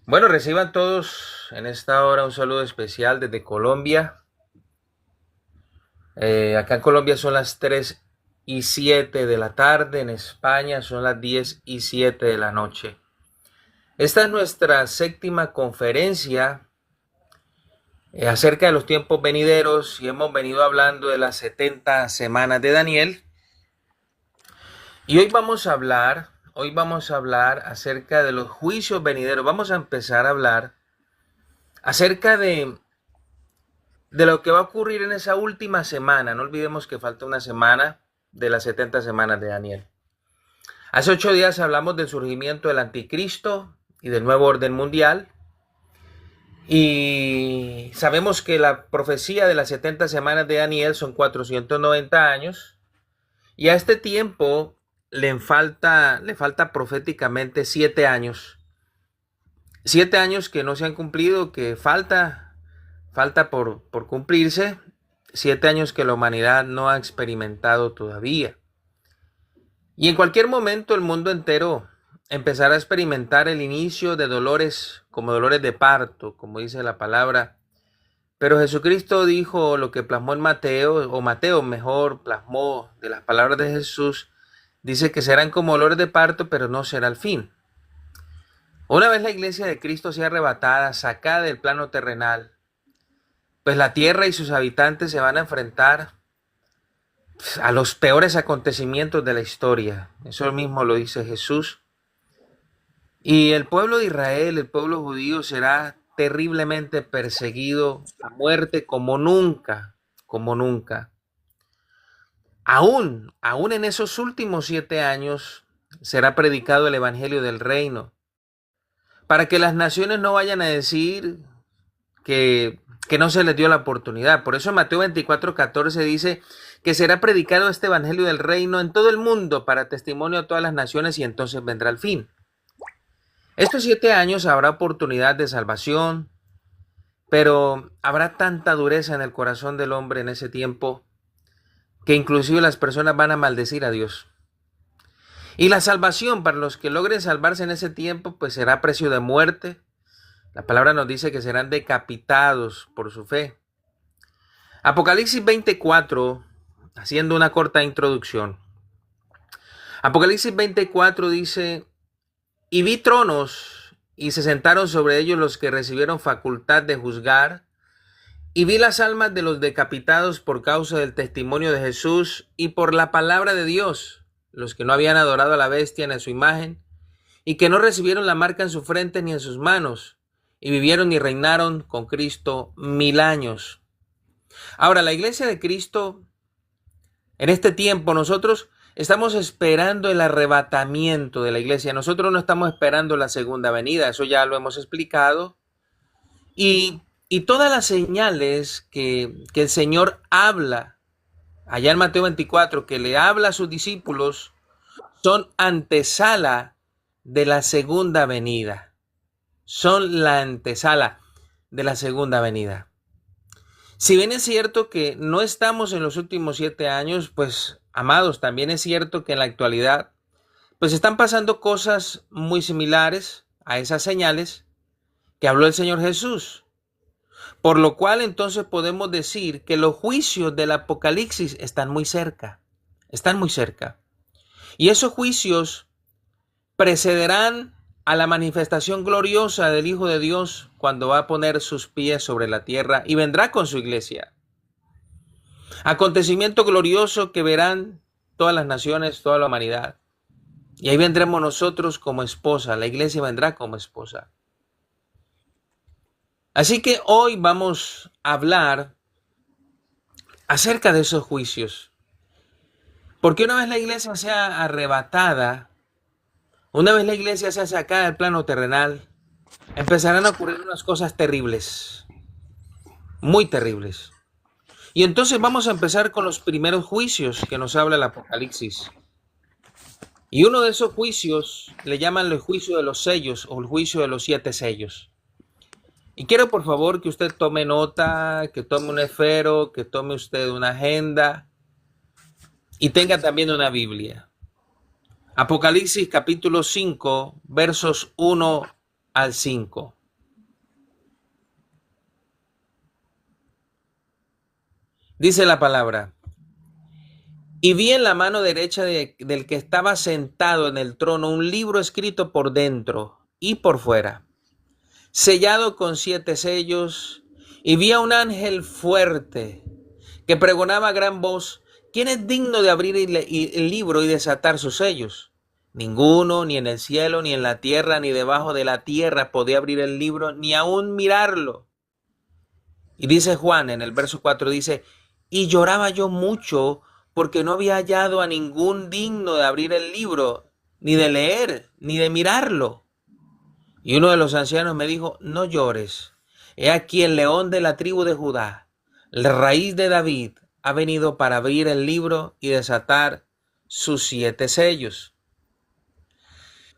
Bueno, reciban todos en esta hora un saludo especial desde Colombia. Acá en Colombia son las 3:07 de la tarde, en España son las 10:07 de la noche. Esta es nuestra séptima conferencia acerca de los tiempos venideros y hemos venido hablando de las 70 semanas de Daniel. Y hoy vamos a hablar acerca de los juicios venideros. Vamos a empezar a hablar acerca de lo que va a ocurrir en esa última semana. No olvidemos que falta una semana de las 70 semanas de Daniel. Hace 8 días hablamos del surgimiento del anticristo y del nuevo orden mundial. Y sabemos que la profecía de las 70 semanas de Daniel son 490 años. Y a este tiempo le falta proféticamente 7 años. 7 años que no se han cumplido, que falta por cumplirse. 7 años que la humanidad no ha experimentado todavía. Y en cualquier momento el mundo entero empezará a experimentar el inicio de dolores como dolores de parto, como dice la palabra. Pero Jesucristo dijo lo que plasmó en Mateo, o Mateo mejor plasmó de las palabras de Jesús, dice que serán como dolores de parto, pero no será el fin. Una vez la iglesia de Cristo sea arrebatada, sacada del plano terrenal, pues la tierra y sus habitantes se van a enfrentar a los peores acontecimientos de la historia. Eso mismo lo dice Jesús. Y el pueblo de Israel, el pueblo judío, será terriblemente perseguido a muerte como nunca, como nunca. Aún en esos últimos 7 años será predicado el evangelio del reino, para que las naciones no vayan a decir que no se les dio la oportunidad. Por eso Mateo 24:14 dice que será predicado este evangelio del reino en todo el mundo para testimonio a todas las naciones y entonces vendrá el fin. Estos 7 años habrá oportunidad de salvación, pero habrá tanta dureza en el corazón del hombre en ese tiempo que inclusive las personas van a maldecir a Dios. Y la salvación para los que logren salvarse en ese tiempo pues será a precio de muerte. La palabra nos dice que serán decapitados por su fe. Apocalipsis 24, haciendo una corta introducción. Apocalipsis 24 dice: y vi tronos, y se sentaron sobre ellos los que recibieron facultad de juzgar, y vi las almas de los decapitados por causa del testimonio de Jesús y por la palabra de Dios, los que no habían adorado a la bestia ni a su imagen, y que no recibieron la marca en su frente ni en sus manos, y vivieron y reinaron con Cristo 1000 años. Ahora, la iglesia de Cristo, en este tiempo, nosotros estamos esperando el arrebatamiento de la iglesia. Nosotros no estamos esperando la segunda venida, eso ya lo hemos explicado. Y todas las señales que el Señor habla, allá en Mateo 24, que le habla a sus discípulos, son antesala de la segunda venida. Son la antesala de la segunda venida. Si bien es cierto que no estamos en los últimos 7 años, pues, amados, también es cierto que en la actualidad, pues están pasando cosas muy similares a esas señales que habló el Señor Jesús. Por lo cual entonces podemos decir que los juicios del Apocalipsis están muy cerca. Están muy cerca. Y esos juicios precederán a la manifestación gloriosa del Hijo de Dios cuando va a poner sus pies sobre la tierra y vendrá con su iglesia. Acontecimiento glorioso que verán todas las naciones, toda la humanidad. Y ahí vendremos nosotros como esposa, la iglesia vendrá como esposa. Así que hoy vamos a hablar acerca de esos juicios. Porque una vez la iglesia sea arrebatada, una vez la iglesia sea sacada del plano terrenal, empezarán a ocurrir unas cosas terribles, muy terribles. Y entonces vamos a empezar con los primeros juicios que nos habla el Apocalipsis. Y uno de esos juicios le llaman el juicio de los sellos o el juicio de los 7 sellos. Y quiero por favor que usted tome nota, que tome un esfero, que tome usted una agenda y tenga también una Biblia. Apocalipsis capítulo 5, versos 1 al 5. Dice la palabra: y vi en la mano derecha del que estaba sentado en el trono un libro escrito por dentro y por fuera, sellado con 7 sellos, y vi a un ángel fuerte que pregonaba a gran voz: ¿quién es digno de abrir el libro y desatar sus sellos? Ninguno, ni en el cielo, ni en la tierra, ni debajo de la tierra, podía abrir el libro, ni aún mirarlo. Y dice Juan en el verso 4, dice: y lloraba yo mucho porque no había hallado a ningún digno de abrir el libro, ni de leer, ni de mirarlo. Y uno de los ancianos me dijo: no llores. He aquí el león de la tribu de Judá, la raíz de David, ha venido para abrir el libro y desatar sus 7 sellos.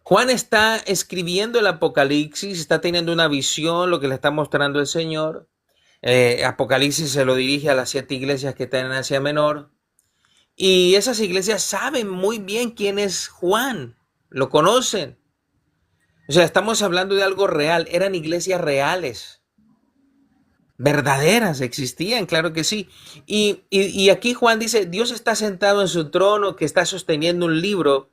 Juan está escribiendo el Apocalipsis, está teniendo una visión, lo que le está mostrando el Señor. Apocalipsis se lo dirige a las 7 iglesias que están en Asia Menor. Y esas iglesias saben muy bien quién es Juan, lo conocen. O sea, estamos hablando de algo real, eran iglesias reales, verdaderas, existían, claro que sí. Y aquí Juan dice: Dios está sentado en su trono, que está sosteniendo un libro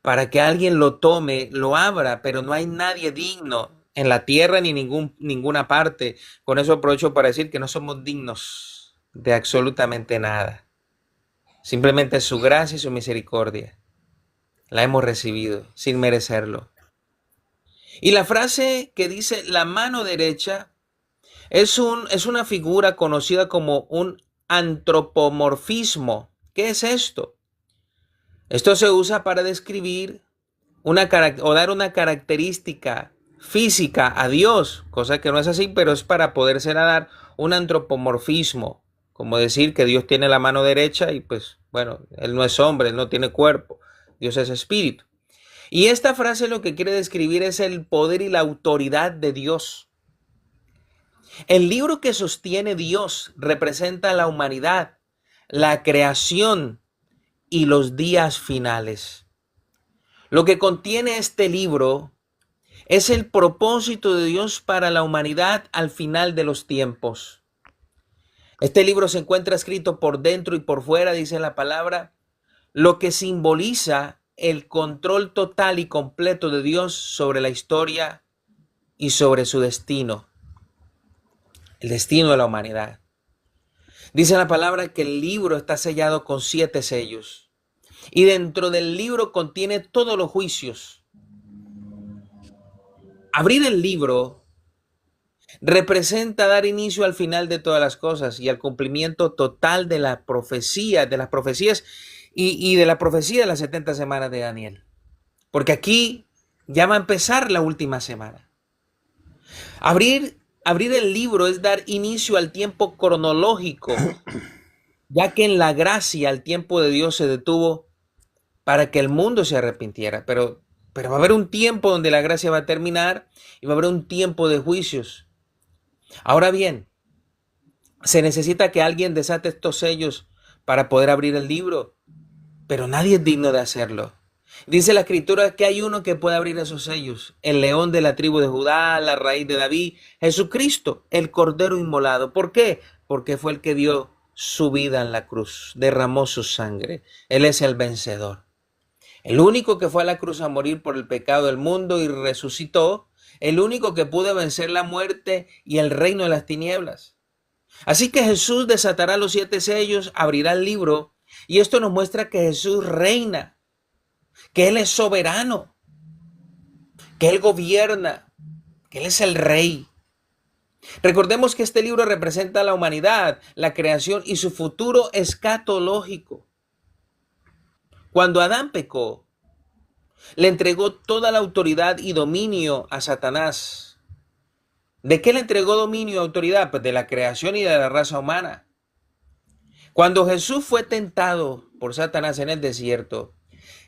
para que alguien lo tome, lo abra, pero no hay nadie digno en la tierra ni ninguna parte. Con eso aprovecho para decir que no somos dignos de absolutamente nada. Simplemente su gracia y su misericordia la hemos recibido sin merecerlo. Y la frase que dice la mano derecha es una figura conocida como un antropomorfismo. ¿Qué es esto? Esto se usa para describir o dar una característica física a Dios, cosa que no es así, pero es para podérsela dar un antropomorfismo, como decir que Dios tiene la mano derecha y pues bueno, Él no es hombre, Él no tiene cuerpo, Dios es espíritu. Y esta frase lo que quiere describir es el poder y la autoridad de Dios. El libro que sostiene Dios representa la humanidad, la creación y los días finales. Lo que contiene este libro es el propósito de Dios para la humanidad al final de los tiempos. Este libro se encuentra escrito por dentro y por fuera, dice la palabra, lo que simboliza el control total y completo de Dios sobre la historia y sobre su destino, el destino de la humanidad. Dice la palabra que el libro está sellado con 7 sellos y dentro del libro contiene todos los juicios. Abrir el libro representa dar inicio al final de todas las cosas y al cumplimiento total de la profecía, de las profecías y de la profecía de las 70 semanas de Daniel. Porque aquí ya va a empezar la última semana. Abrir el libro es dar inicio al tiempo cronológico, ya que en la gracia el tiempo de Dios se detuvo para que el mundo se arrepintiera. Pero va a haber un tiempo donde la gracia va a terminar y va a haber un tiempo de juicios. Ahora bien, se necesita que alguien desate estos sellos para poder abrir el libro, pero nadie es digno de hacerlo. Dice la escritura que hay uno que puede abrir esos sellos, el león de la tribu de Judá, la raíz de David, Jesucristo, el cordero inmolado. ¿Por qué? Porque fue el que dio su vida en la cruz, derramó su sangre. Él es el vencedor. El único que fue a la cruz a morir por el pecado del mundo y resucitó, el único que pudo vencer la muerte y el reino de las tinieblas. Así que Jesús desatará los 7 sellos, abrirá el libro, y esto nos muestra que Jesús reina, que Él es soberano, que Él gobierna, que Él es el rey. Recordemos que este libro representa a la humanidad, la creación y su futuro escatológico. Cuando Adán pecó, le entregó toda la autoridad y dominio a Satanás. ¿De qué le entregó dominio y autoridad? Pues de la creación y de la raza humana. Cuando Jesús fue tentado por Satanás en el desierto,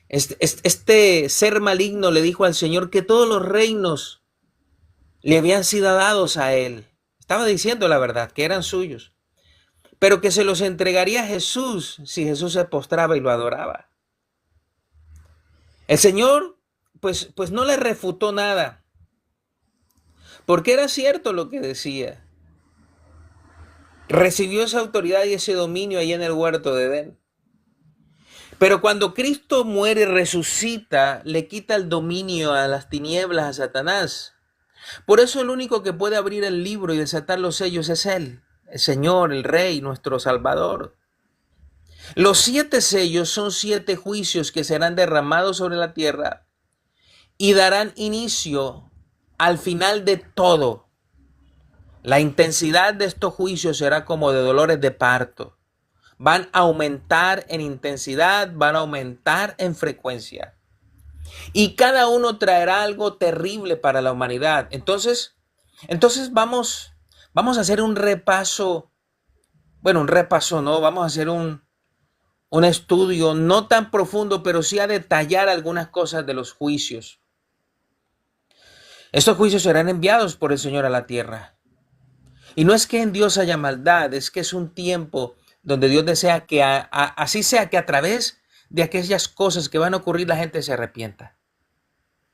este ser maligno le dijo al Señor que todos los reinos le habían sido dados a él. Estaba diciendo la verdad, que eran suyos, pero que se los entregaría a Jesús si Jesús se postraba y lo adoraba. El Señor pues no le refutó nada. porque era cierto lo que decía. Recibió esa autoridad y ese dominio ahí en el huerto de Edén. Pero cuando Cristo muere y resucita, le quita el dominio a las tinieblas, a Satanás. Por eso el único que puede abrir el libro y desatar los sellos es Él, el Señor, el Rey, nuestro Salvador. Los 7 sellos son 7 juicios que serán derramados sobre la tierra y darán inicio al final de todo. La intensidad de estos juicios será como de dolores de parto. Van a aumentar en intensidad, van a aumentar en frecuencia. Y cada uno traerá algo terrible para la humanidad. Entonces vamos a hacer un repaso. Bueno, un repaso no, vamos a hacer un estudio no tan profundo, pero sí a detallar algunas cosas de los juicios. Estos juicios serán enviados por el Señor a la tierra. Y no es que en Dios haya maldad, es que es un tiempo donde Dios desea que así sea, que a través de aquellas cosas que van a ocurrir la gente se arrepienta.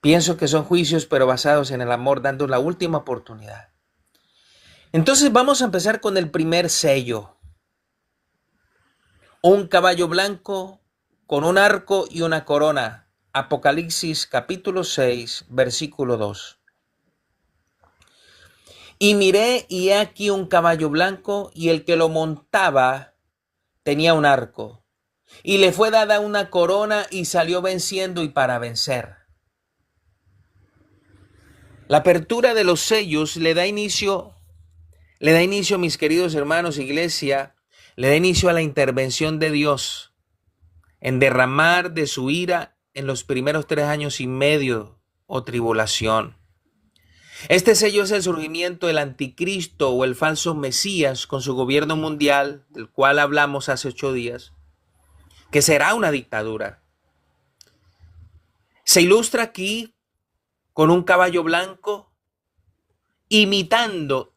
Pienso que son juicios, pero basados en el amor, dando la última oportunidad. Entonces vamos a empezar con el primer sello. Un caballo blanco con un arco y una corona. Apocalipsis capítulo 6, versículo 2. Y miré, y he aquí un caballo blanco, y el que lo montaba tenía un arco. Y le fue dada una corona, y salió venciendo y para vencer. La apertura de los sellos le da inicio, mis queridos hermanos, iglesia, le da inicio a la intervención de Dios en derramar de su ira en los primeros 3 años y medio o tribulación. Este sello es el surgimiento del anticristo o el falso Mesías con su gobierno mundial, del cual hablamos hace 8 días, que será una dictadura. Se ilustra aquí con un caballo blanco, imitando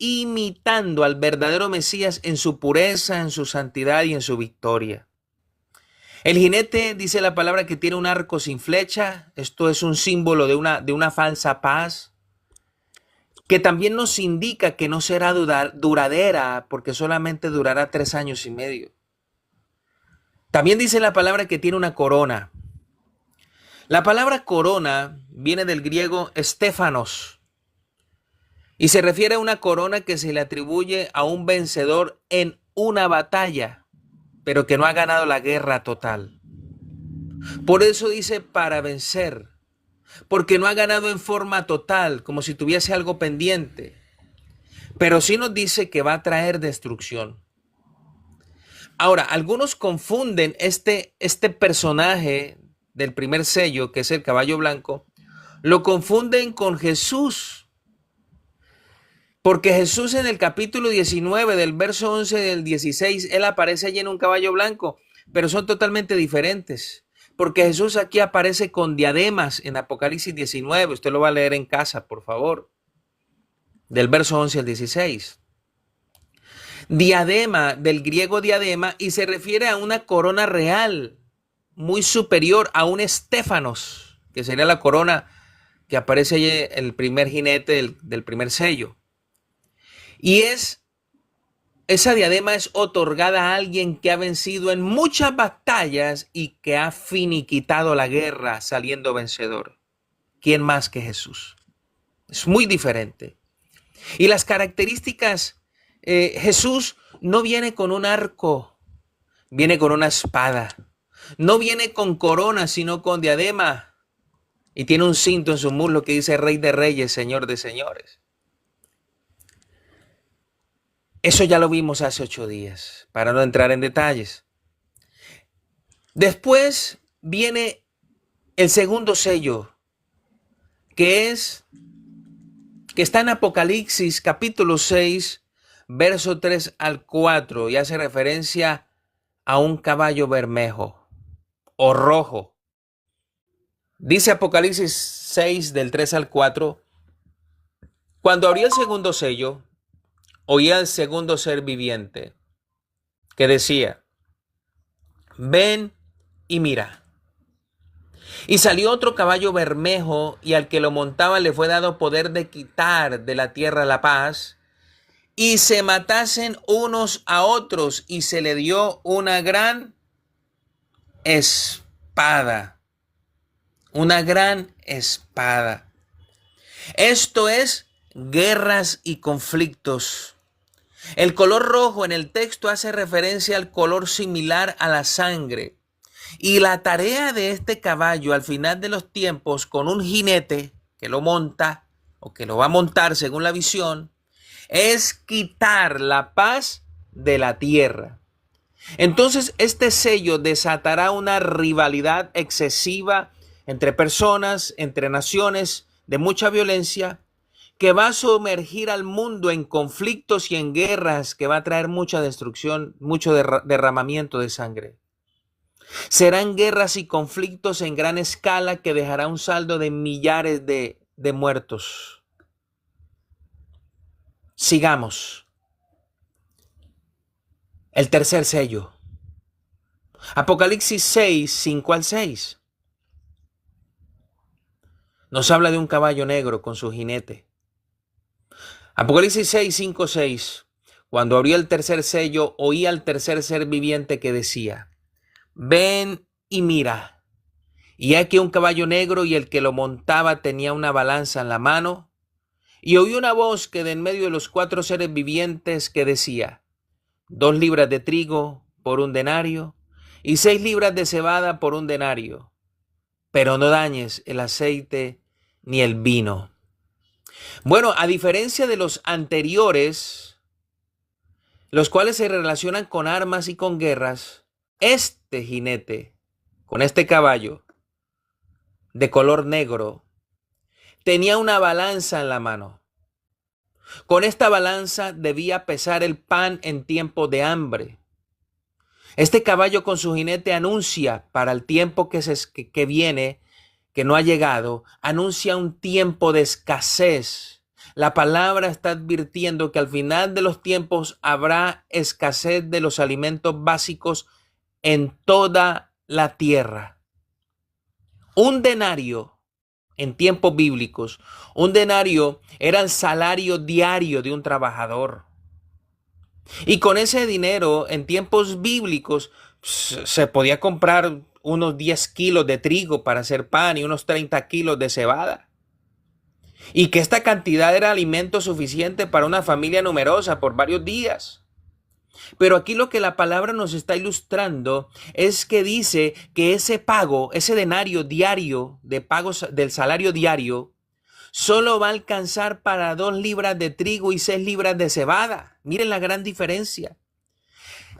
al verdadero Mesías en su pureza, en su santidad y en su victoria. El jinete, dice la palabra, que tiene un arco sin flecha. Esto es un símbolo de una falsa paz, que también nos indica que no será duradera, porque solamente durará 3 años y medio. También dice la palabra que tiene una corona. La palabra corona viene del griego estéfanos y se refiere a una corona que se le atribuye a un vencedor en una batalla, pero que no ha ganado la guerra total. Por eso dice para vencer, porque no ha ganado en forma total, como si tuviese algo pendiente, pero sí nos dice que va a traer destrucción. Ahora, algunos confunden este personaje del primer sello, que es el caballo blanco, lo confunden con Jesús. Porque Jesús en el capítulo 19, del verso 11 del 16, él aparece allí en un caballo blanco, pero son totalmente diferentes. Porque Jesús aquí aparece con diademas en Apocalipsis 19. Usted lo va a leer en casa, por favor. Del verso 11 al 16. Diadema, del griego diadema, y se refiere a una corona real, muy superior a un estéfanos, que sería la corona que aparece allí en el primer jinete del primer sello. Y esa diadema es otorgada a alguien que ha vencido en muchas batallas y que ha finiquitado la guerra saliendo vencedor. ¿Quién más que Jesús? Es muy diferente. Y las características, Jesús no viene con un arco, viene con una espada. No viene con corona, sino con diadema. Y tiene un cinto en su muslo que dice Rey de Reyes, Señor de Señores. Eso ya lo vimos hace 8 días, para no entrar en detalles. Después viene el segundo sello, que está en Apocalipsis capítulo 6, verso 3 al 4, y hace referencia a un caballo bermejo o rojo. Dice Apocalipsis 6, del 3 al 4, cuando abrió el segundo sello, oí al segundo ser viviente que decía, ven y mira. Y salió otro caballo bermejo, y al que lo montaba le fue dado poder de quitar de la tierra la paz, y se matasen unos a otros, y se le dio una gran espada. Una gran espada. Esto es guerras y conflictos. El color rojo en el texto hace referencia al color similar a la sangre. Y la tarea de este caballo al final de los tiempos, con un jinete que lo monta o que lo va a montar según la visión, es quitar la paz de la tierra. Entonces este sello desatará una rivalidad excesiva entre personas, entre naciones, de mucha violencia, que va a sumergir al mundo en conflictos y en guerras, que va a traer mucha destrucción, mucho derramamiento de sangre. Serán guerras y conflictos en gran escala que dejará un saldo de millares de muertos. Sigamos. El tercer sello. Apocalipsis 6, 5 al 6. Nos habla de un caballo negro con su jinete. Apocalipsis 6, 5, 6. Cuando abrió el tercer sello, oí al tercer ser viviente que decía: ven y mira. Y aquí un caballo negro, y el que lo montaba tenía una balanza en la mano. Y oí una voz que de en medio de los cuatro seres vivientes que decía: 2 libras de trigo por 1 denario, y 6 libras de cebada por 1 denario. Pero no dañes el aceite ni el vino. Bueno, a diferencia de los anteriores, los cuales se relacionan con armas y con guerras, este jinete, con este caballo de color negro, tenía una balanza en la mano. Con esta balanza debía pesar el pan en tiempo de hambre. Este caballo con su jinete anuncia para el tiempo que viene, que no ha llegado, anuncia un tiempo de escasez. La palabra está advirtiendo que al final de los tiempos habrá escasez de los alimentos básicos en toda la tierra. 1 denario en tiempos bíblicos, 1 denario era el salario diario de un trabajador. Y con ese dinero, en tiempos bíblicos, se podía comprar unos 10 kilos de trigo para hacer pan y unos 30 kilos de cebada. Y que esta cantidad era alimento suficiente para una familia numerosa por varios días. Pero aquí lo que la palabra nos está ilustrando es que dice que ese pago, ese denario diario de pagos del salario diario, solo va a alcanzar para 2 libras de trigo y 6 libras de cebada. Miren la gran diferencia.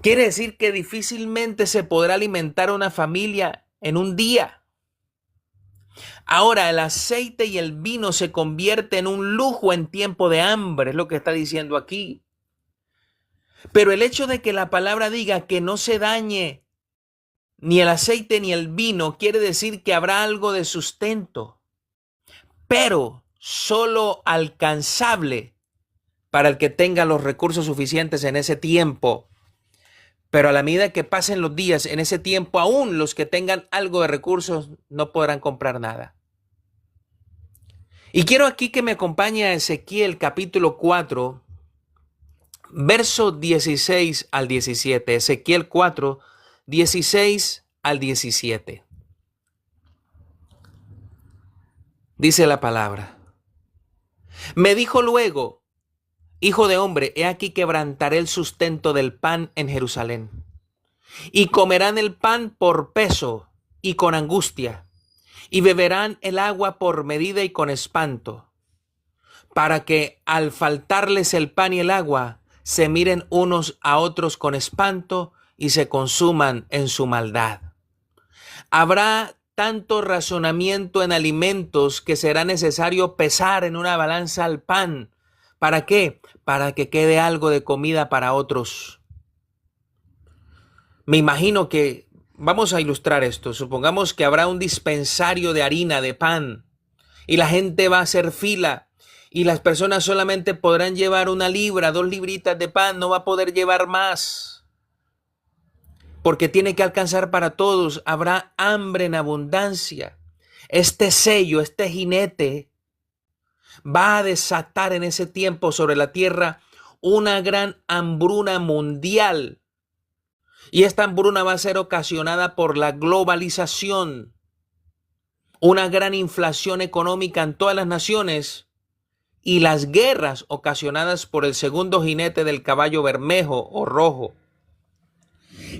Quiere decir que difícilmente se podrá alimentar una familia en un día. Ahora el aceite y el vino se convierte en un lujo en tiempo de hambre, es lo que está diciendo aquí. Pero el hecho de que la palabra diga que no se dañe ni el aceite ni el vino quiere decir que habrá algo de sustento, pero solo alcanzable para el que tenga los recursos suficientes en ese tiempo. Pero a la medida que pasen los días, en ese tiempo, aún los que tengan algo de recursos no podrán comprar nada. Y quiero aquí que me acompañe a Ezequiel capítulo 4, verso 16 al 17. Ezequiel 4, 16 al 17. Dice la palabra: me dijo luego: hijo de hombre, he aquí quebrantaré el sustento del pan en Jerusalén, y comerán el pan por peso y con angustia, y beberán el agua por medida y con espanto, para que al faltarles el pan y el agua, se miren unos a otros con espanto y se consuman en su maldad. Habrá tanto razonamiento en alimentos que será necesario pesar en una balanza al pan. ¿Para qué? Para que quede algo de comida para otros. Me imagino que, vamos a ilustrar esto, supongamos que habrá un dispensario de harina, de pan, y la gente va a hacer fila, y las personas solamente podrán llevar 1 libra, 2 libritas de pan, no va a poder llevar más. porque tiene que alcanzar para todos. Habrá hambre en abundancia. Este sello, este jinete, va a desatar en ese tiempo sobre la tierra una gran hambruna mundial. Y esta hambruna va a ser ocasionada por la globalización, una gran inflación económica en todas las naciones y las guerras ocasionadas por el segundo jinete del caballo bermejo o rojo.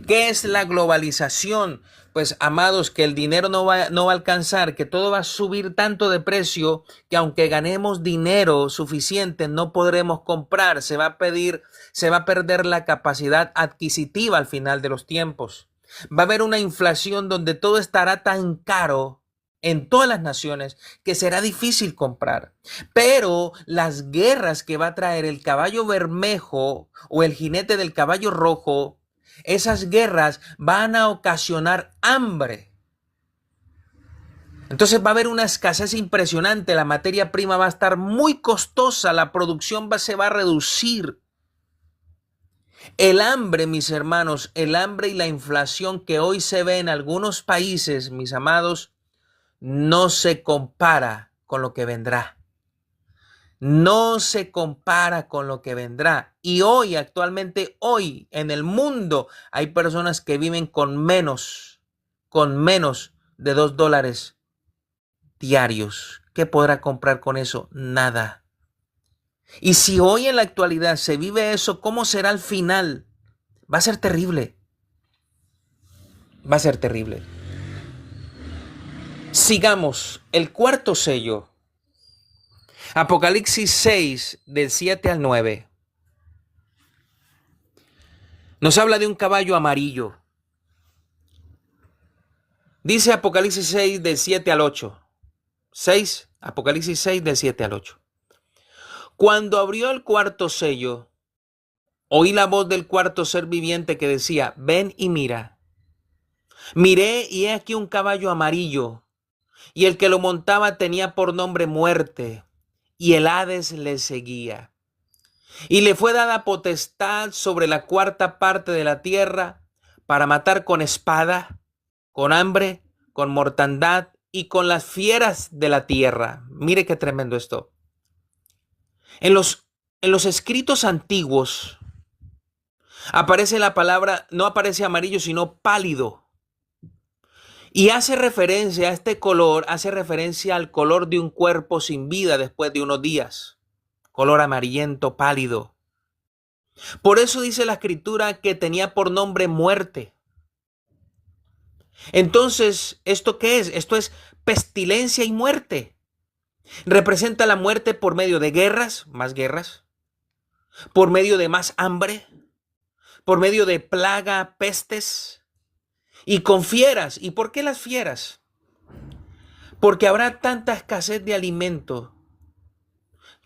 ¿Qué es la globalización? Pues, amados, que el dinero no va a alcanzar, que todo va a subir tanto de precio que aunque ganemos dinero suficiente no podremos comprar, se va a perder la capacidad adquisitiva al final de los tiempos. Va a haber una inflación donde todo estará tan caro en todas las naciones que será difícil comprar. Pero las guerras que va a traer el caballo bermejo o el jinete del caballo rojo, esas guerras van a ocasionar hambre. Entonces va a haber una escasez impresionante, la materia prima va a estar muy costosa, la producción se va a reducir. El hambre, mis hermanos, el hambre y la inflación que hoy se ve en algunos países, mis amados, no se compara con lo que vendrá. No se compara con lo que vendrá. Y actualmente hoy, en el mundo, hay personas que viven con menos de $2 diarios. ¿Qué podrá comprar con eso? Nada. Y si hoy en la actualidad se vive eso, ¿cómo será el final? Va a ser terrible. Va a ser terrible. Sigamos. El cuarto sello. Apocalipsis 6, del 7 al 9. Nos habla de un caballo amarillo. Dice Apocalipsis 6, del 7 al 8. Apocalipsis 6, del 7 al 8. Cuando abrió el cuarto sello, oí la voz del cuarto ser viviente que decía: ven y mira. Miré y he aquí un caballo amarillo, y el que lo montaba tenía por nombre Muerte, y el Hades le seguía. Y le fue dada potestad sobre la cuarta parte de la tierra para matar con espada, con hambre, con mortandad y con las fieras de la tierra. Mire qué tremendo esto. En los escritos antiguos aparece la palabra, no aparece amarillo, sino pálido. Y hace referencia a este color, hace referencia al color de un cuerpo sin vida después de unos días. Color amarillento, pálido. Por eso dice la escritura que tenía por nombre Muerte. Entonces, ¿esto qué es? Esto es pestilencia y muerte. Representa la muerte por medio de guerras, más guerras, por medio de más hambre, por medio de plaga, pestes y con fieras. ¿Y por qué las fieras? Porque habrá tanta escasez de alimento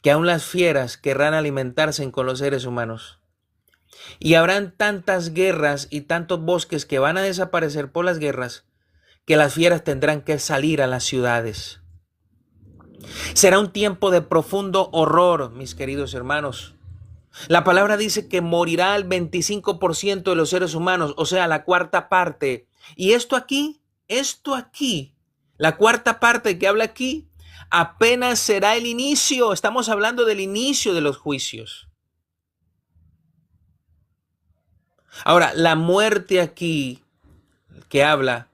que aún las fieras querrán alimentarse con los seres humanos. Y habrán tantas guerras y tantos bosques que van a desaparecer por las guerras que las fieras tendrán que salir a las ciudades. Será un tiempo de profundo horror, mis queridos hermanos. La palabra dice que morirá el 25% de los seres humanos, o sea, la cuarta parte. Y esto aquí, la cuarta parte que habla aquí, apenas será el inicio. Estamos hablando del inicio de los juicios. Ahora, la muerte aquí que habla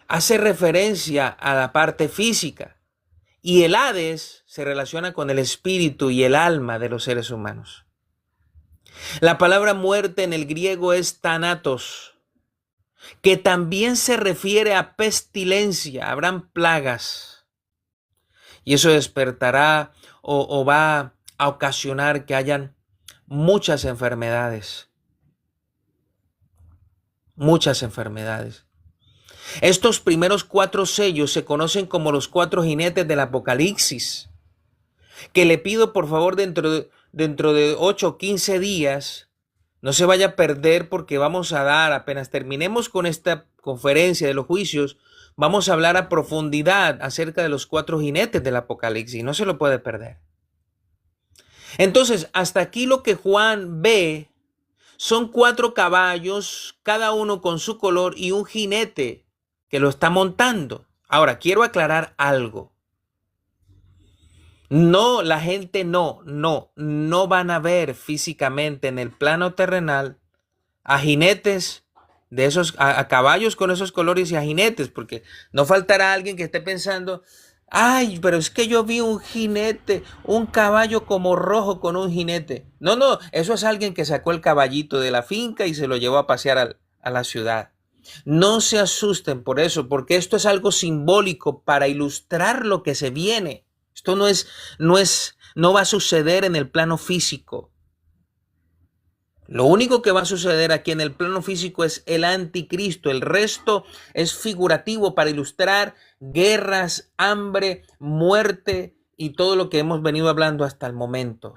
hace referencia a la parte física y el Hades se relaciona con el espíritu y el alma de los seres humanos. La palabra muerte en el griego es thanatos, que también se refiere a pestilencia. Habrán plagas y eso despertará o va a ocasionar que hayan muchas enfermedades. Muchas enfermedades. Estos primeros 4 sellos se conocen como los 4 jinetes del Apocalipsis, que le pido por favor dentro de 8 o 15 días no se vaya a perder, porque vamos a dar, apenas terminemos con esta conferencia de los juicios, vamos a hablar a profundidad acerca de los 4 jinetes del Apocalipsis. No se lo puede perder. Entonces, hasta aquí lo que Juan ve Son 4 caballos, cada uno con su color y un jinete que lo está montando. Ahora, quiero aclarar algo. No, la gente no van a ver físicamente en el plano terrenal a jinetes de esos, a caballos con esos colores y a jinetes, porque no faltará alguien que esté pensando, ay, pero es que yo vi un jinete, un caballo como rojo con un jinete. No, eso es alguien que sacó el caballito de la finca y se lo llevó a pasear a la ciudad. No se asusten por eso, porque esto es algo simbólico para ilustrar lo que se viene. Esto no va a suceder en el plano físico. Lo único que va a suceder aquí en el plano físico es el anticristo. El resto es figurativo para ilustrar guerras, hambre, muerte y todo lo que hemos venido hablando hasta el momento.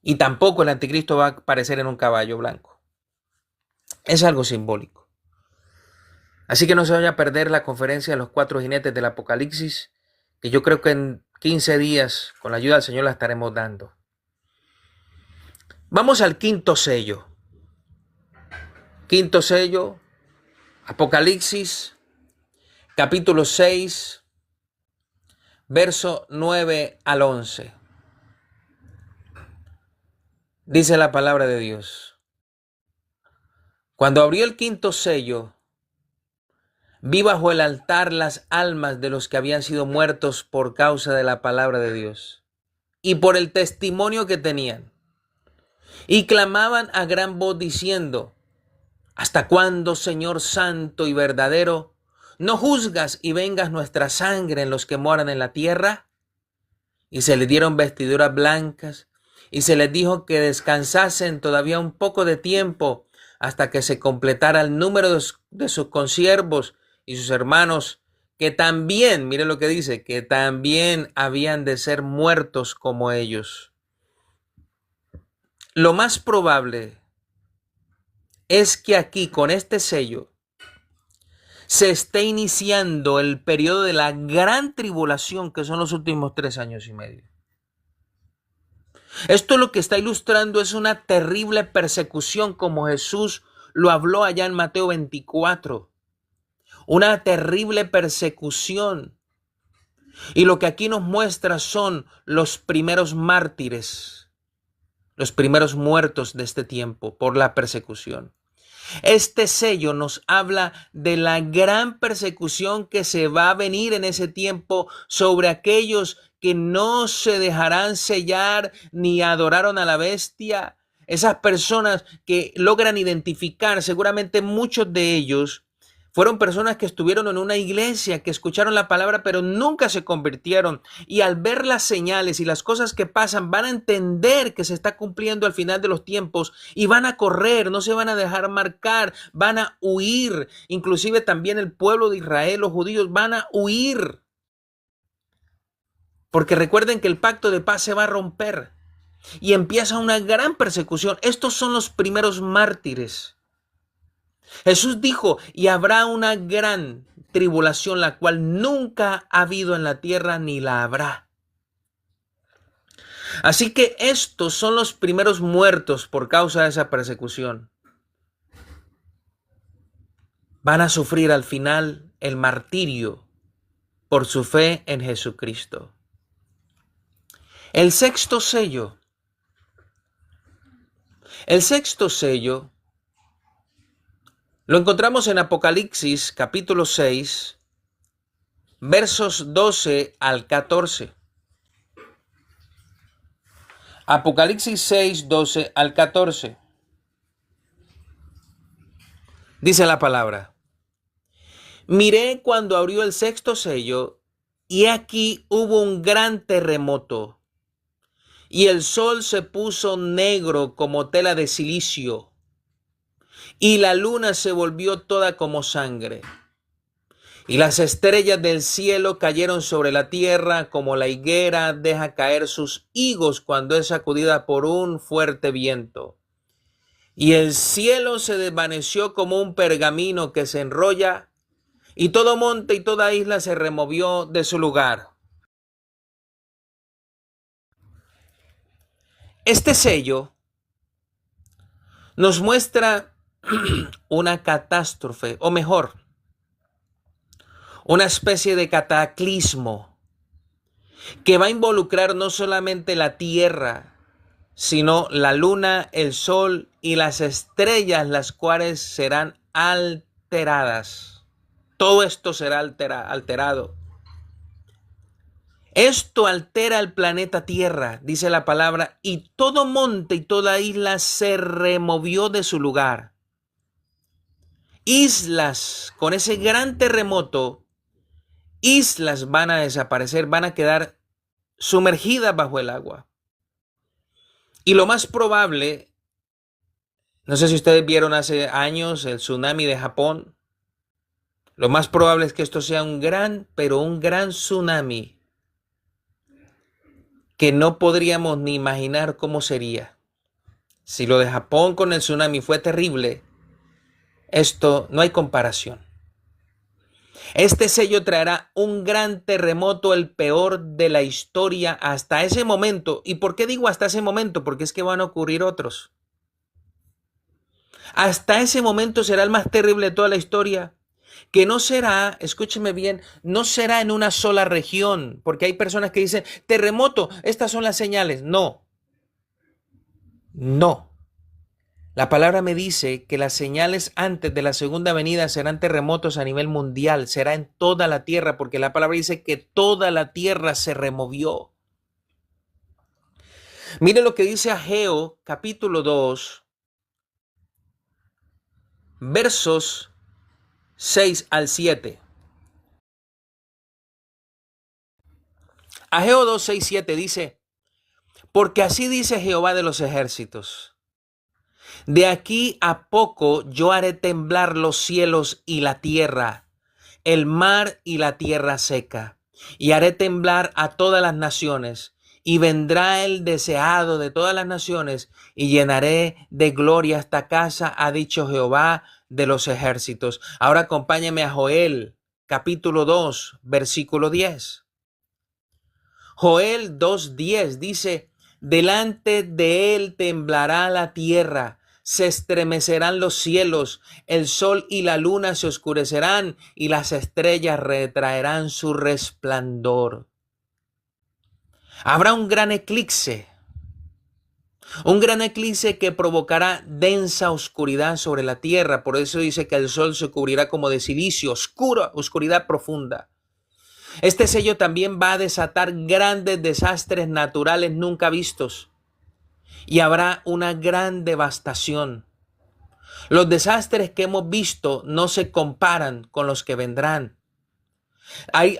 Y tampoco el anticristo va a aparecer en un caballo blanco. Es algo simbólico. Así que no se vaya a perder la conferencia de los 4 jinetes del Apocalipsis, que yo creo que en 15 días, con la ayuda del Señor, la estaremos dando. Vamos al quinto sello. Quinto sello, Apocalipsis, capítulo 6, verso 9 al 11. Dice la palabra de Dios. Cuando abrió el quinto sello, vi bajo el altar las almas de los que habían sido muertos por causa de la palabra de Dios y por el testimonio que tenían. Y clamaban a gran voz diciendo, ¿hasta cuándo, Señor santo y verdadero, no juzgas y vengas nuestra sangre en los que moran en la tierra? Y se les dieron vestiduras blancas, y se les dijo que descansasen todavía un poco de tiempo hasta que se completara el número de sus consiervos y sus hermanos, que también, mire lo que dice, que también habían de ser muertos como ellos. Lo más probable es que aquí, con este sello, se esté iniciando el periodo de la gran tribulación, que son los últimos 3 años y medio. Esto lo que está ilustrando es una terrible persecución, como Jesús lo habló allá en Mateo 24. Una terrible persecución. Y lo que aquí nos muestra son los primeros mártires, los primeros muertos de este tiempo por la persecución. Este sello nos habla de la gran persecución que se va a venir en ese tiempo sobre aquellos que no se dejarán sellar ni adoraron a la bestia. Esas personas que logran identificar, seguramente muchos de ellos fueron personas que estuvieron en una iglesia, que escucharon la palabra, pero nunca se convirtieron. Y al ver las señales y las cosas que pasan, van a entender que se está cumpliendo al final de los tiempos y van a correr, no se van a dejar marcar, van a huir. Inclusive también el pueblo de Israel, los judíos, van a huir. Porque recuerden que el pacto de paz se va a romper y empieza una gran persecución. Estos son los primeros mártires. Jesús dijo, y habrá una gran tribulación, la cual nunca ha habido en la tierra ni la habrá. Así que estos son los primeros muertos por causa de esa persecución. Van a sufrir al final el martirio por su fe en Jesucristo. El sexto sello. El sexto sello lo encontramos en Apocalipsis capítulo 6, versos 12 al 14. Apocalipsis 6, 12 al 14. Dice la palabra. Miré cuando abrió el sexto sello, y aquí hubo un gran terremoto, y el sol se puso negro como tela de silicio, y la luna se volvió toda como sangre. Y las estrellas del cielo cayeron sobre la tierra como la higuera deja caer sus higos cuando es sacudida por un fuerte viento. Y el cielo se desvaneció como un pergamino que se enrolla, y todo monte y toda isla se removió de su lugar. Este sello nos muestra una catástrofe, o mejor, una especie de cataclismo que va a involucrar no solamente la tierra, sino la luna, el sol y las estrellas, las cuales serán alteradas. Todo esto será alterado. Esto altera el planeta Tierra, dice la palabra, y todo monte y toda isla se removió de su lugar. Islas, con ese gran terremoto, islas van a desaparecer, van a quedar sumergidas bajo el agua. Y lo más probable, no sé si ustedes vieron hace años el tsunami de Japón, lo más probable es que esto sea un gran tsunami que no podríamos ni imaginar cómo sería. Si lo de Japón con el tsunami fue terrible, esto no hay comparación. Este sello traerá un gran terremoto, el peor de la historia hasta ese momento. ¿Y por qué digo hasta ese momento? Porque es que van a ocurrir otros. Hasta ese momento será el más terrible de toda la historia, que no será, escúcheme bien, no será en una sola región, porque hay personas que dicen, terremoto, estas son las señales. No, no. La palabra me dice que las señales antes de la segunda venida serán terremotos a nivel mundial, será en toda la tierra, porque la palabra dice que toda la tierra se removió. Mire lo que dice Ageo, capítulo 2, versos 6 al 7. Ageo 2, 6, 7 dice, porque así dice Jehová de los ejércitos, de aquí a poco yo haré temblar los cielos y la tierra, el mar y la tierra seca, y haré temblar a todas las naciones, y vendrá el deseado de todas las naciones, y llenaré de gloria esta casa, ha dicho Jehová de los ejércitos. Ahora acompáñame a Joel, capítulo 2, versículo 10. Joel 2:10 dice, delante de él temblará la tierra, se estremecerán los cielos, el sol y la luna se oscurecerán y las estrellas retraerán su resplandor. Habrá un gran eclipse que provocará densa oscuridad sobre la tierra. Por eso dice que el sol se cubrirá como de silicio, oscuridad profunda. Este sello también va a desatar grandes desastres naturales nunca vistos y habrá una gran devastación. Los desastres que hemos visto no se comparan con los que vendrán.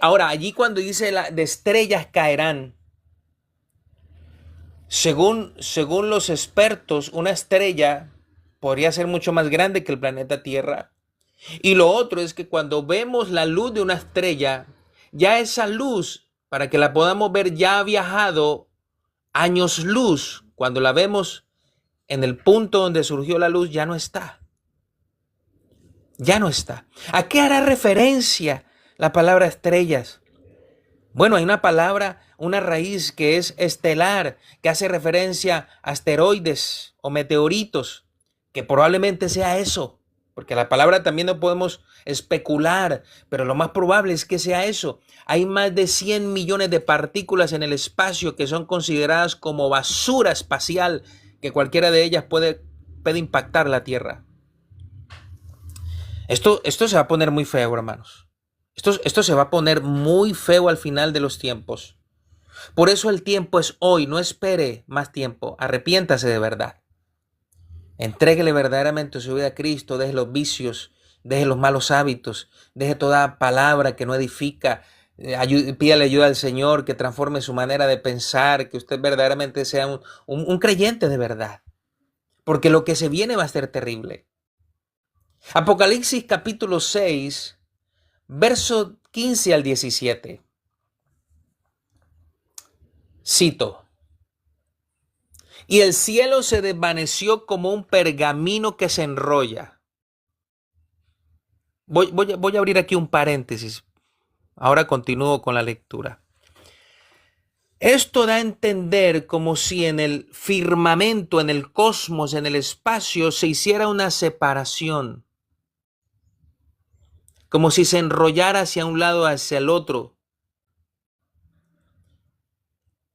Ahora, allí cuando dice de estrellas caerán, según los expertos, una estrella podría ser mucho más grande que el planeta Tierra. Y lo otro es que cuando vemos la luz de una estrella, ya esa luz, para que la podamos ver, ya ha viajado años luz. Cuando la vemos en el punto donde surgió la luz, ya no está. Ya no está. ¿A qué hará referencia la palabra estrellas? Bueno, hay una palabra, una raíz que es estelar, que hace referencia a asteroides o meteoritos, que probablemente sea eso. Porque la palabra también no podemos especular, pero lo más probable es que sea eso. Hay más de 100 millones de partículas en el espacio que son consideradas como basura espacial, que cualquiera de ellas puede impactar la Tierra. Esto se va a poner muy feo, hermanos. Esto se va a poner muy feo al final de los tiempos. Por eso el tiempo es hoy, no espere más tiempo, arrepiéntase de verdad. Entréguele verdaderamente su vida a Cristo, deje los vicios, deje los malos hábitos, deje toda palabra que no edifica, pídale ayuda al Señor que transforme su manera de pensar, que usted verdaderamente sea un creyente de verdad, porque lo que se viene va a ser terrible. Apocalipsis capítulo 6, verso 15 al 17. Cito. Y el cielo se desvaneció como un pergamino que se enrolla. Voy a abrir aquí un paréntesis. Ahora continúo con la lectura. Esto da a entender como si en el firmamento, en el cosmos, en el espacio, se hiciera una separación, como si se enrollara hacia un lado, hacia el otro.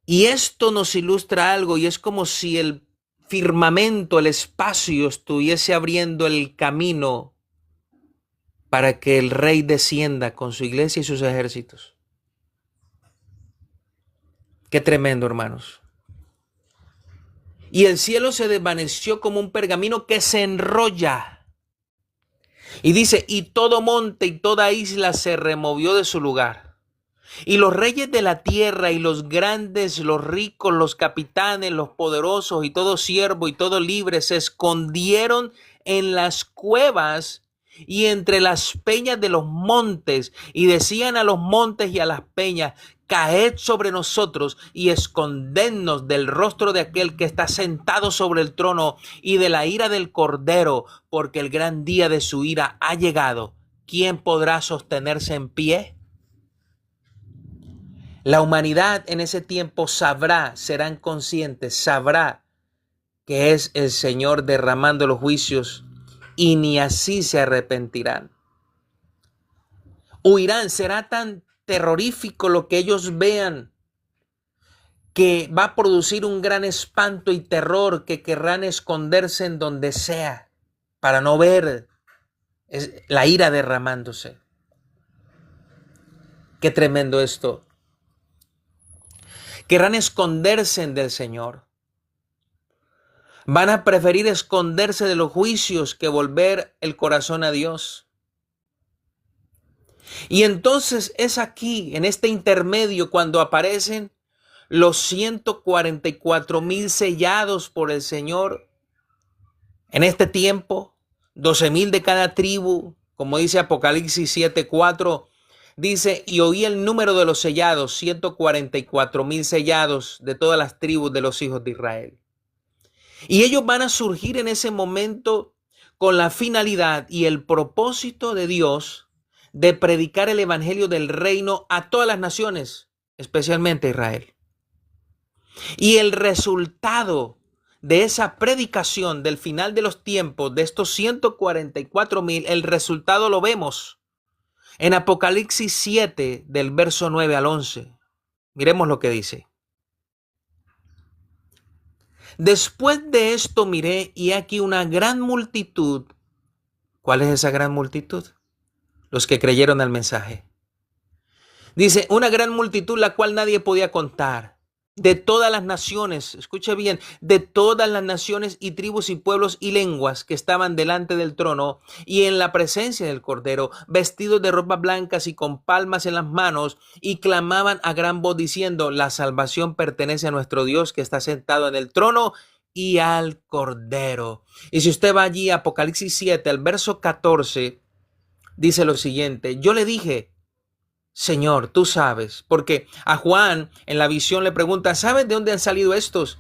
Y esto nos ilustra algo, y es como si el firmamento, el espacio, estuviese abriendo el camino para que el rey descienda con su iglesia y sus ejércitos. Qué tremendo, hermanos. Y el cielo se desvaneció como un pergamino que se enrolla. Y dice, y todo monte y toda isla se removió de su lugar. Y los reyes de la tierra y los grandes, los ricos, los capitanes, los poderosos y todo siervo y todo libre se escondieron en las cuevas y entre las peñas de los montes, y decían a los montes y a las peñas, caed sobre nosotros y escondednos del rostro de aquel que está sentado sobre el trono y de la ira del Cordero, porque el gran día de su ira ha llegado. ¿Quién podrá sostenerse en pie? La humanidad en ese tiempo sabrá, serán conscientes, sabrá que es el Señor derramando los juicios, y ni así se arrepentirán. Huirán, será tan terrorífico lo que ellos vean que va a producir un gran espanto y terror, que querrán esconderse en donde sea para no ver la ira derramándose. Qué tremendo esto. Querrán esconderse del Señor. Van a preferir esconderse de los juicios que volver el corazón a Dios. Y entonces es aquí, en este intermedio, cuando aparecen los 144,000 sellados por el Señor. En este tiempo, 12,000 de cada tribu, como dice Apocalipsis 7:4, dice, y oí el número de los sellados, 144,000 sellados de todas las tribus de los hijos de Israel. Y ellos van a surgir en ese momento con la finalidad y el propósito de Dios de predicar el evangelio del reino a todas las naciones, especialmente a Israel. Y el resultado de esa predicación del final de los tiempos, de estos 144,000, el resultado lo vemos en Apocalipsis 7, del verso 9 al 11. Miremos lo que dice. Después de esto miré, y aquí una gran multitud. ¿Cuál es esa gran multitud? Los que creyeron al mensaje. Dice, una gran multitud la cual nadie podía contar, de todas las naciones, escuche bien, de todas las naciones y tribus y pueblos y lenguas que estaban delante del trono y en la presencia del Cordero, vestidos de ropas blancas y con palmas en las manos, y clamaban a gran voz diciendo, la salvación pertenece a nuestro Dios que está sentado en el trono y al Cordero. Y si usted va allí a Apocalipsis 7, al verso 14, dice lo siguiente, yo le dije, Señor, tú sabes, porque a Juan en la visión le pregunta, ¿sabes de dónde han salido estos?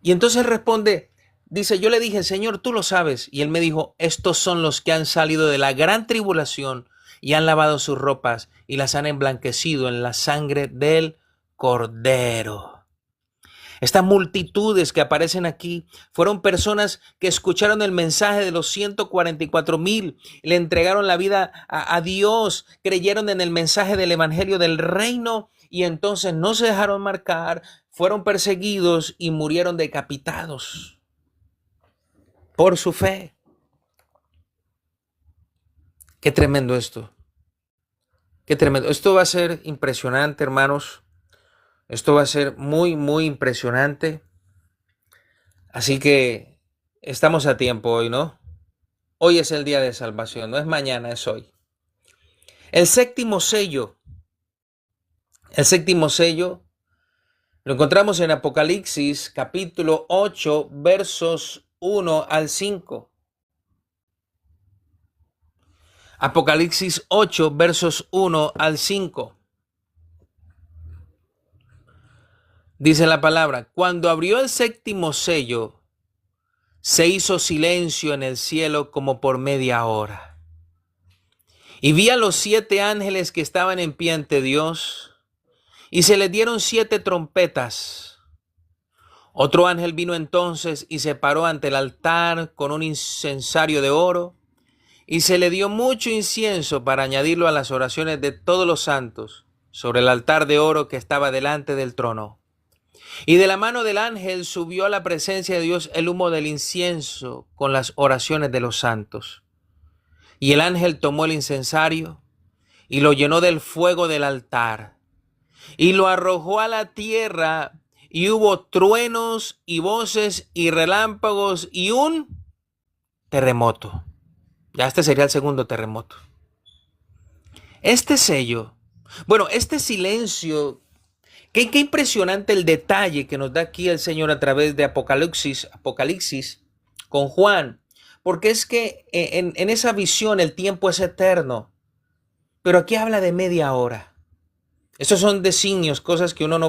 Y entonces responde, dice, yo le dije, Señor, tú lo sabes. Y él me dijo, estos son los que han salido de la gran tribulación y han lavado sus ropas y las han emblanquecido en la sangre del Cordero. Estas multitudes que aparecen aquí fueron personas que escucharon el mensaje de los 144,000, le entregaron la vida a Dios, creyeron en el mensaje del evangelio del reino y entonces no se dejaron marcar, fueron perseguidos y murieron decapitados por su fe. Qué tremendo esto. Qué tremendo. Esto va a ser impresionante, hermanos. Esto va a ser muy, muy impresionante. Así que estamos a tiempo hoy, ¿no? Hoy es el día de salvación, no es mañana, es hoy. El séptimo sello lo encontramos en Apocalipsis capítulo 8, versos 1 al 5. Apocalipsis 8, versos 1 al 5. Dice la palabra, cuando abrió el séptimo sello, se hizo silencio en el cielo como por media hora. Y vi a los 7 ángeles que estaban en pie ante Dios, y se les dieron 7 trompetas. Otro ángel vino entonces y se paró ante el altar con un incensario de oro, y se le dio mucho incienso para añadirlo a las oraciones de todos los santos sobre el altar de oro que estaba delante del trono. Y de la mano del ángel subió a la presencia de Dios el humo del incienso con las oraciones de los santos. Y el ángel tomó el incensario y lo llenó del fuego del altar y lo arrojó a la tierra, y hubo truenos y voces y relámpagos y un terremoto. Ya este sería el segundo terremoto. Este sello, este silencio, qué impresionante el detalle que nos da aquí el Señor a través de Apocalipsis con Juan, porque es que en esa visión el tiempo es eterno, pero aquí habla de media hora. Esos son designios, cosas que uno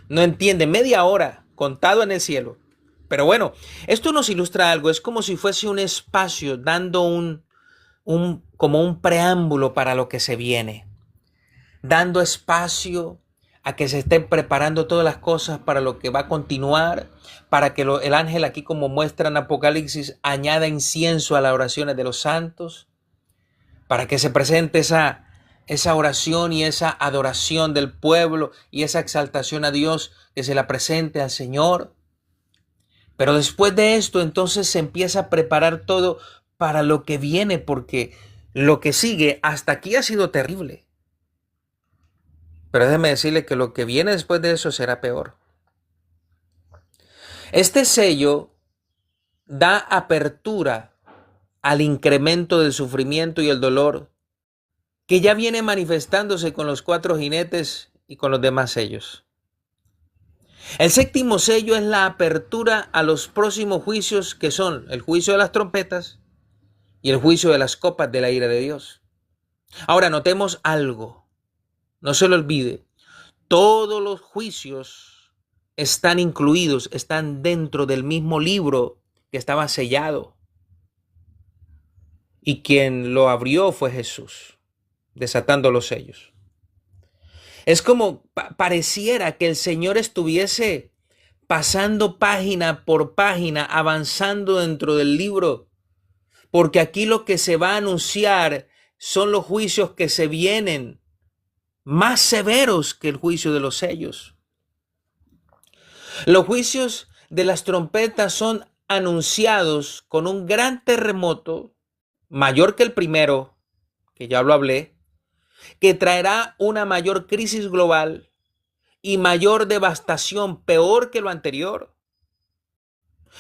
no entiende. Media hora contado en el cielo. Pero bueno, esto nos ilustra algo. Es como si fuese un espacio dando como un preámbulo para lo que se viene. Dando espacio a que se estén preparando todas las cosas para lo que va a continuar, para que el ángel aquí, como muestra en Apocalipsis, añada incienso a las oraciones de los santos, para que se presente esa oración y esa adoración del pueblo y esa exaltación a Dios, que se la presente al Señor. Pero después de esto, entonces se empieza a preparar todo para lo que viene, porque lo que sigue hasta aquí ha sido terrible. Pero déjeme decirle que lo que viene después de eso será peor. Este sello da apertura al incremento del sufrimiento y el dolor que ya viene manifestándose con los 4 jinetes y con los demás sellos. El séptimo sello es la apertura a los próximos juicios, que son el juicio de las trompetas y el juicio de las copas de la ira de Dios. Ahora notemos algo, no se lo olvide, todos los juicios están incluidos, están dentro del mismo libro que estaba sellado, y quien lo abrió fue Jesús, desatando los sellos. Es como pareciera que el Señor estuviese pasando página por página, avanzando dentro del libro, porque aquí lo que se va a anunciar son los juicios que se vienen, más severos que el juicio de los sellos. Los juicios de las trompetas son anunciados con un gran terremoto, mayor que el primero, que ya lo hablé, que traerá una mayor crisis global y mayor devastación, peor que lo anterior.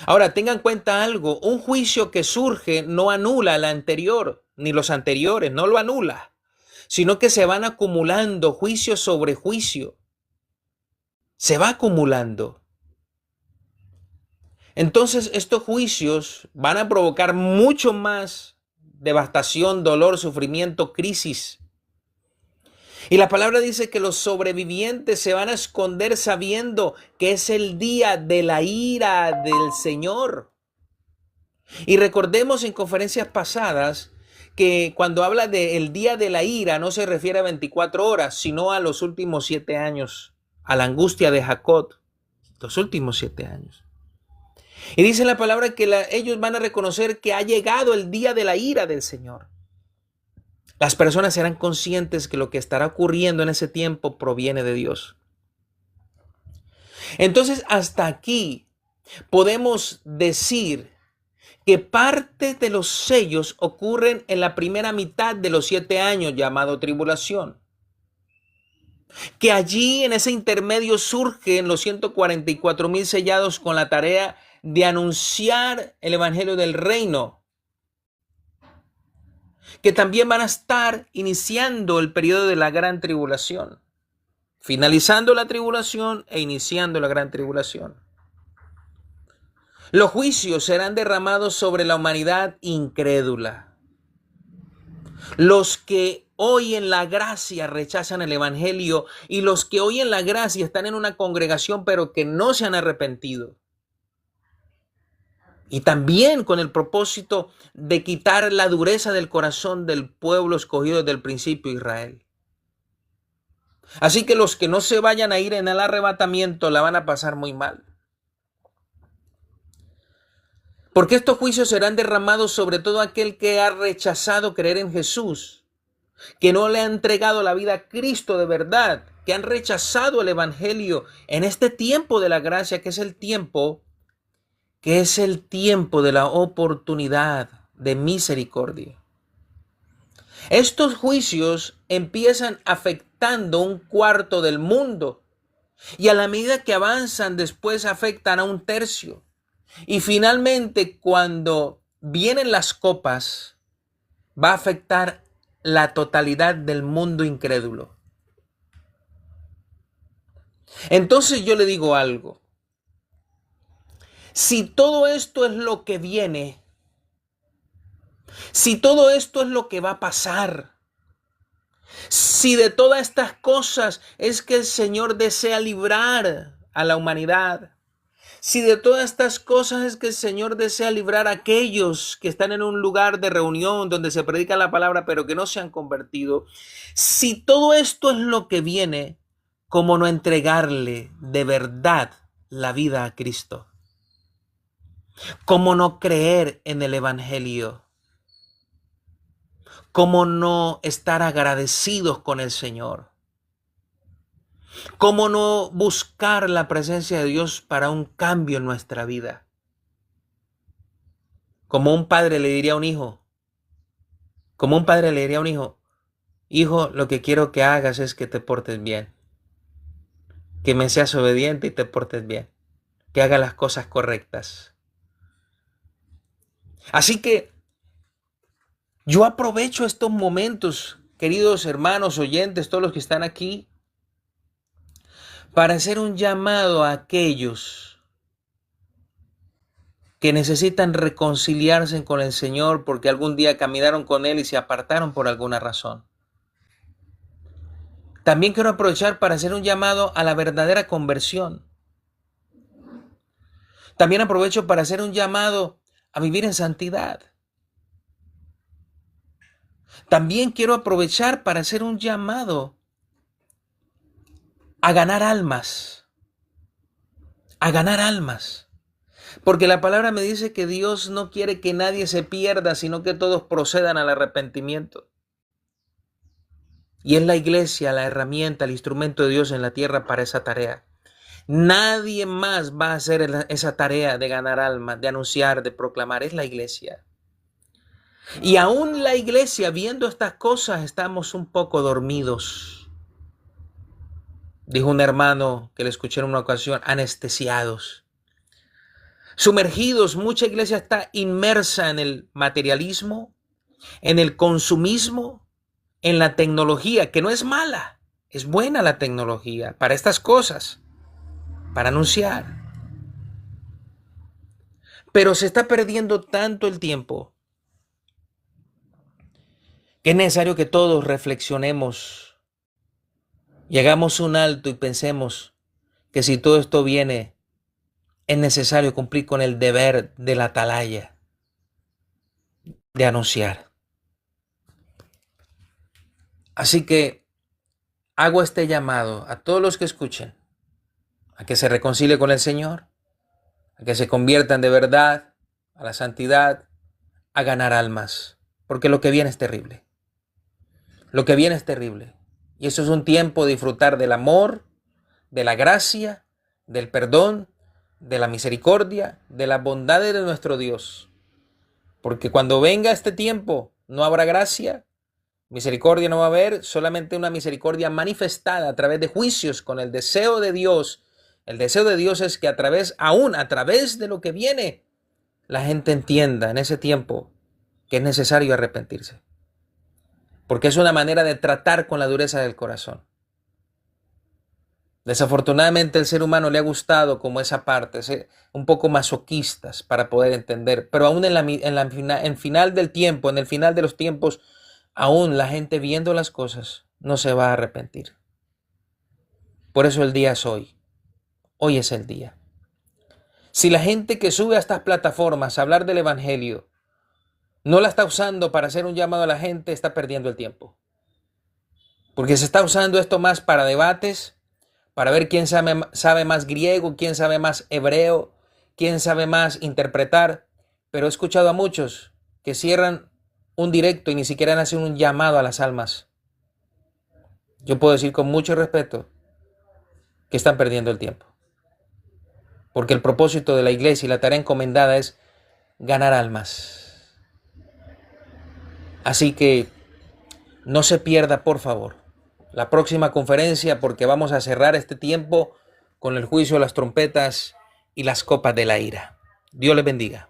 Ahora, tengan en cuenta algo, un juicio que surge no anula el anterior, ni los anteriores, no lo anula, sino que se van acumulando juicio sobre juicio. Se va acumulando. Entonces, estos juicios van a provocar mucho más devastación, dolor, sufrimiento, crisis. Y la palabra dice que los sobrevivientes se van a esconder sabiendo que es el día de la ira del Señor. Y recordemos en conferencias pasadas que cuando habla del día de la ira no se refiere a 24 horas, sino a los últimos 7 años, a la angustia de Jacob, los últimos 7 años. Y dice la palabra que ellos van a reconocer que ha llegado el día de la ira del Señor. Las personas serán conscientes que lo que estará ocurriendo en ese tiempo proviene de Dios. Entonces, hasta aquí podemos decir que parte de los sellos ocurren en la primera mitad de los 7 años, llamado tribulación. Que allí en ese intermedio surgen los 144,000 sellados con la tarea de anunciar el evangelio del reino, que también van a estar iniciando el periodo de la gran tribulación, finalizando la tribulación e iniciando la gran tribulación. Los juicios serán derramados sobre la humanidad incrédula. Los que hoy en la gracia rechazan el evangelio y los que hoy en la gracia están en una congregación pero que no se han arrepentido. Y también con el propósito de quitar la dureza del corazón del pueblo escogido desde el principio, Israel. Así que los que no se vayan a ir en el arrebatamiento la van a pasar muy mal. Porque estos juicios serán derramados sobre todo aquel que ha rechazado creer en Jesús, que no le ha entregado la vida a Cristo de verdad, que han rechazado el Evangelio en este tiempo de la gracia, que es el tiempo de la oportunidad de misericordia. Estos juicios empiezan afectando un cuarto del mundo y a la medida que avanzan después afectan a un tercio. Y finalmente, cuando vienen las copas, va a afectar la totalidad del mundo incrédulo. Entonces yo le digo algo. Si todo esto es lo que viene, si todo esto es lo que va a pasar, si de todas estas cosas es que el Señor desea librar a la humanidad, si de todas estas cosas es que el Señor desea librar a aquellos que están en un lugar de reunión donde se predica la palabra pero que no se han convertido, si todo esto es lo que viene, ¿cómo no entregarle de verdad la vida a Cristo? ¿Cómo no creer en el Evangelio? ¿Cómo no estar agradecidos con el Señor? ¿Cómo no buscar la presencia de Dios para un cambio en nuestra vida? Como un padre le diría a un hijo, hijo, lo que quiero que hagas es que te portes bien, que me seas obediente y te portes bien, que hagas las cosas correctas. Así que yo aprovecho estos momentos, queridos hermanos, oyentes, todos los que están aquí, para hacer un llamado a aquellos que necesitan reconciliarse con el Señor porque algún día caminaron con Él y se apartaron por alguna razón. También quiero aprovechar para hacer un llamado a la verdadera conversión. También aprovecho para hacer un llamado a vivir en santidad. También quiero aprovechar para hacer un llamado a ganar almas. A ganar almas. Porque la palabra me dice que Dios no quiere que nadie se pierda, sino que todos procedan al arrepentimiento. Y es la iglesia, la herramienta, el instrumento de Dios en la tierra para esa tarea. Nadie más va a hacer esa tarea de ganar almas, de anunciar, de proclamar. Es la iglesia. Y aún la iglesia, viendo estas cosas, estamos un poco dormidos. Dijo un hermano que le escuché en una ocasión, anestesiados. Sumergidos, mucha iglesia está inmersa en el materialismo, en el consumismo, en la tecnología, que no es mala, es buena la tecnología para estas cosas, para anunciar. Pero se está perdiendo tanto el tiempo que es necesario que todos reflexionemos y hagamos un alto y pensemos que si todo esto viene, es necesario cumplir con el deber de la atalaya, de anunciar. Así que hago este llamado a todos los que escuchen, a que se reconcilien con el Señor, a que se conviertan de verdad a la santidad, a ganar almas, porque lo que viene es terrible. Lo que viene es terrible. Y eso es un tiempo de disfrutar del amor, de la gracia, del perdón, de la misericordia, de las bondades de nuestro Dios. Porque cuando venga este tiempo, no habrá gracia, misericordia no va a haber, solamente una misericordia manifestada a través de juicios con el deseo de Dios. El deseo de Dios es que a través de lo que viene, la gente entienda en ese tiempo que es necesario arrepentirse. Porque es una manera de tratar con la dureza del corazón. Desafortunadamente el ser humano le ha gustado como esa parte, ser un poco masoquistas para poder entender, pero aún en el final del tiempo, en el final de los tiempos, aún la gente viendo las cosas no se va a arrepentir. Por eso el día es hoy. Hoy es el día. Si la gente que sube a estas plataformas a hablar del Evangelio no la está usando para hacer un llamado a la gente, está perdiendo el tiempo. Porque se está usando esto más para debates, para ver quién sabe más griego, quién sabe más hebreo, quién sabe más interpretar. Pero he escuchado a muchos que cierran un directo y ni siquiera hacen un llamado a las almas. Yo puedo decir con mucho respeto que están perdiendo el tiempo. Porque el propósito de la iglesia y la tarea encomendada es ganar almas. Así que no se pierda, por favor, la próxima conferencia, porque vamos a cerrar este tiempo con el juicio de las trompetas y las copas de la ira. Dios les bendiga.